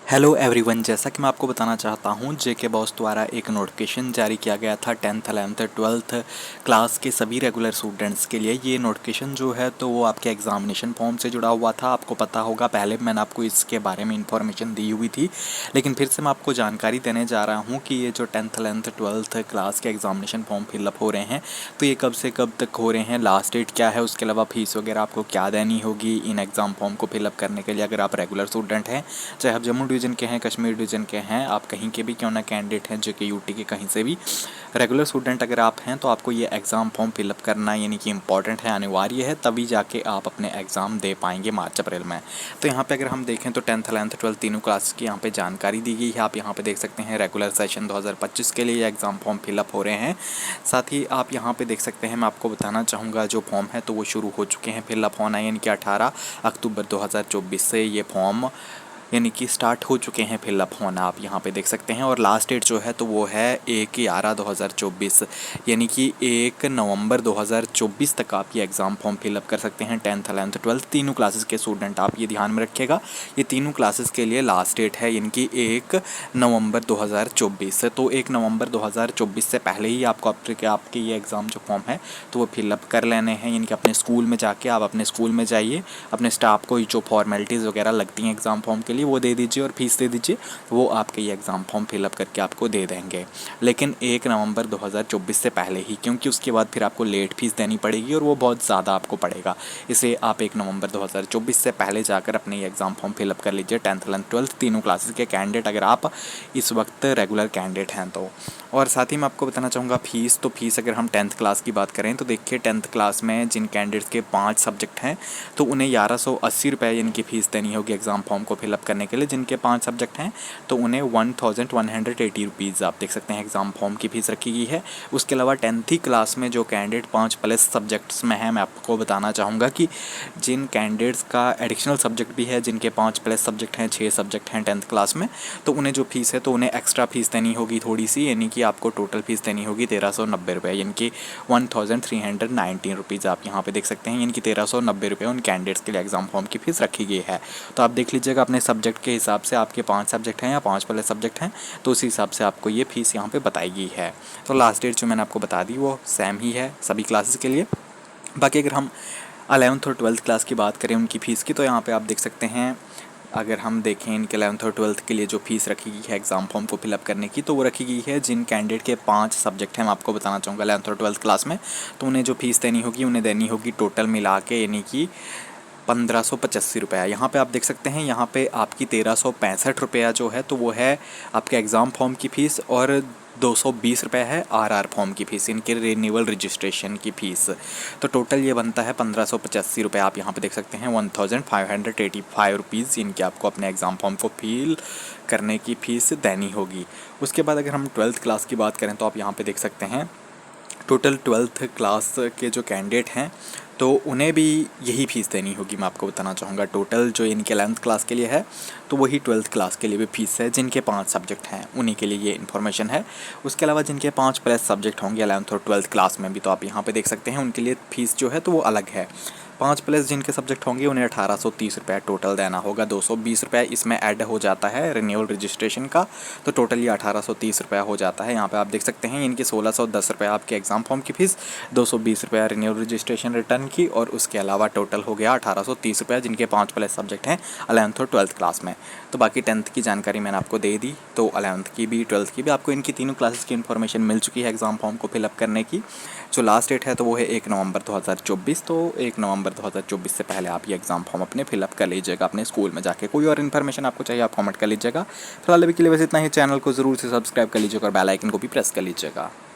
Hello everyone, जैसा कि मैं आपको बताना चाहता हूँ जेके बॉस द्वारा एक नोटिफिकेशन जारी किया गया था 10th 11th 12th क्लास के सभी रेगुलर स्टूडेंट्स के लिए। ये नोटिफिकेशन जो है तो वो आपके एग्जामिनेशन फॉर्म से जुड़ा हुआ था। आपको पता होगा पहले मैंने आपको इसके बारे में इन्फॉर्मेशन दी हुई थी, लेकिन फिर से मैं आपको जानकारी देने जा रहा हूँ कि ये जो 10th 11th 12th क्लास के एग्जामिनेशन फॉर्म फिलअप हो रहे हैं तो ये कब से कब तक हो रहे हैं, लास्ट डेट क्या है, उसके अलावा फीस वगैरह आपको क्या देनी होगी इन एग्ज़ाम फॉर्म को फिलअप करने के लिए। अगर आप रेगुलर स्टूडेंट हैं, चाहे आप जम्मू डिवीज़न के हैं, कश्मीर डिवीज़न के हैं, आप कहीं के भी क्यों ना कैंडिडेट हैं, जो कि यूटी के कहीं से भी रेगुलर स्टूडेंट अगर आप हैं तो आपको ये एग्ज़ाम फॉर्म फिलअप करना यानी कि इंपॉर्टेंट है, अनिवार्य है, तभी जाके आप अपने एग्ज़ाम दे पाएंगे मार्च अप्रैल में। तो यहाँ पे अगर हम देखें तो 10th 11th 12th तीनों क्लास की यहाँ पे जानकारी दी गई है। आप यहाँ पे देख सकते हैं रेगुलर सेशन 2025 के लिए एग्ज़ाम फॉर्म फिलअप हो रहे हैं। साथ ही आप यहाँ पे देख सकते हैं, मैं आपको बताना चाहूँगा जो फॉर्म है तो वो शुरू हो चुके हैं फिलअप होना, यानी कि 18 अक्टूबर 2024 से ये फॉर्म यानी कि स्टार्ट हो चुके हैं फिलअप होना, आप यहाँ पे देख सकते हैं। और लास्ट डेट जो है तो वो है 1/11/2024 यानी कि 1 नवंबर 2024 तक आप ये एग्ज़ाम फॉर्म फिलअप कर सकते हैं। 10th 11th 12th तीनों क्लासेस के स्टूडेंट आप ये ध्यान में रखिएगा, ये तीनों क्लासेस के लिए लास्ट डेट है यानी कि 1 नवंबर 2024। तो 1 नवंबर 2024 से पहले ही आपके ये एग्ज़ाम जो फॉर्म है तो वो फिलअप कर लेने हैं, यानी कि अपने स्कूल में जाके आप अपने स्कूल में जाइए, अपने स्टाफ को जो फॉर्मेलिटीज़ वगैरह लगती हैं एग्ज़ाम फॉर्म के लिए वो दे दीजिए और फीस दे दीजिए, वो आपके ये एग्ज़ाम फॉर्म फिलअप करके आपको दे देंगे। लेकिन 1 नवंबर 2024 से पहले ही, क्योंकि उसके बाद फिर आपको लेट फीस देनी पड़ेगी और वो बहुत ज़्यादा आपको पड़ेगा, इसलिए आप 1 नवंबर 2024 से पहले जाकर अपने ये एग्ज़ाम फॉर्म फिलअप कर लीजिए 10th 11th 12th तीनों क्लासेस के कैंडिडेट अगर आप इस वक्त रेगुलर कैंडिडेट हैं तो। और साथ ही मैं आपको बताना चाहूँगा फीस अगर हम 10th क्लास की बात करें तो देखिए 10th क्लास में जिन कैंडिडेट्स के 5 सब्जेक्ट हैं तो उन्हें 1180 रुपये यानी कि फ़ीस देनी होगी एग्ज़ाम फॉर्म को फिलअप करने के लिए। जिनके 5 सब्जेक्ट हैं तो उन्हें 1180 रुपीज़ आप देख सकते हैं एग्ज़ाम फॉर्म की फ़ीस रखी गई है। उसके अलावा 10th क्लास में जो कैंडिडेट 5+ सब्जेक्ट्स में है, मैं आपको बताना चाहूँगा कि जिन कैंडिडेट्स का एडिशनल सब्जेक्ट भी है, जिनके 5+ सब्जेक्ट हैं, 6 सब्जेक्ट हैं 10th क्लास में, तो उन्हें जो फ़ीस है तो उन्हें एक्स्ट्रा फ़ीस देनी होगी थोड़ी सी, यानी कि आपको टोटल फ़ीस देनी होगी 1390 रुपये यानी कि 1319 रुपीज़ आप यहाँ पे देख सकते हैं, यानी कि 1390 रुपये उन कैंडिडेट्स के लिए एग्ज़ाम फॉर्म की फ़ीस रखी गई है। तो आप देख लीजिएगा अपने सब्जेक्ट के हिसाब से, आपके 5 सब्जेक्ट हैं या 5+ सब्जेक्ट हैं तो उसी हिसाब से आपको ये फ़ीस यहाँ पे बताई गई है। तो लास्ट डेट जो मैंने आपको बता दी वो सेम ही है सभी क्लासेस के लिए। बाकी अगर हम 11th और 12th क्लास की बात करें उनकी फ़ीस की, तो यहाँ पे आप देख सकते हैं, अगर हम देखें इनके 11th और 12th के लिए जो फ़ीस रखी गई है एग्ज़ाम फॉर्म को फिलअप करने की, तो वो रखी गई है जिन कैंडिडेट के 5 सब्जेक्ट हैं, मैं आपको बताना चाहूँगा 11th और 12th क्लास में, तो उन्हें जो फ़ीस देनी होगी उन्हें देनी होगी टोटल मिला के यानी कि 1585 रुपये। यहाँ पे आप देख सकते हैं, यहाँ पे आपकी 1365 रुपया जो है तो वो है आपके एग्ज़ाम फॉर्म की फ़ीस, और 220 रुपये है आरआर फॉर्म की फ़ीस, इनके रिन्यूअल रजिस्ट्रेशन की फ़ीस। तो टोटल ये बनता है 1585 रुपये। आप यहाँ पे देख सकते हैं 1585 रुपीज़ इनके आपको अपने एग्ज़ाम फॉर्म को फिल करने की फ़ीस देनी होगी। उसके बाद अगर हम 12th क्लास की बात करें तो आप यहाँ पे देख सकते हैं टोटल 12th क्लास के जो कैंडिडेट हैं तो उन्हें भी यही फ़ीस देनी होगी। मैं आपको बताना चाहूँगा टोटल जो इनके 11th क्लास के लिए है तो वही 12th क्लास के लिए भी फ़ीस है। जिनके 5 सब्जेक्ट हैं उन्हीं के लिए ये इन्फॉर्मेशन है। उसके अलावा जिनके 5+ सब्जेक्ट होंगे 11th और 12th क्लास में भी, तो आप यहाँ पे देख सकते हैं उनके लिए फ़ीस जो है तो वो अलग है। 5+ जिनके सब्जेक्ट होंगे उन्हें 1830 रुपये टोटल देना होगा। 220 रुपये इसमें ऐड हो जाता है रिन्यूअल रजिस्ट्रेशन का, तो टोटल ये 1830 रुपये हो जाता है। यहाँ पे आप देख सकते हैं इनकी 1610 रुपये आपके एग्ज़ाम फॉर्म की फ़ीस, 220 रुपये रिन्यूअल रजिस्ट्रेशन रिटर्न की, और उसके अलावा टोटल हो गया 1830 रुपये जिनके 5+ सब्जेक्ट हैं 11th और 12th क्लास में। तो बाकी 10th की जानकारी मैंने आपको दे दी, तो 11th की भी 12th की भी आपको इनकी तीनों क्लासेस की इन्फॉर्मेशन मिल चुकी है एग्ज़ाम फॉर्म को फिलअप करने की। जो लास्ट डेट है तो वो है 1 नवंबर 2024। तो 1 नवंबर 2024 से पहले आप ये एग्ज़ाम फॉर्म अपने फिलअप कर लीजिएगा अपने स्कूल में जाके। कोई और इन्फॉर्मेशन आपको चाहिए आप कमेंट कर लीजिएगा। फिलहाल अभी के लिए बस इतना ही। चैनल को ज़रूर से सब्सक्राइब कर लीजिएगा और बेल आइकन को भी प्रेस कर लीजिएगा।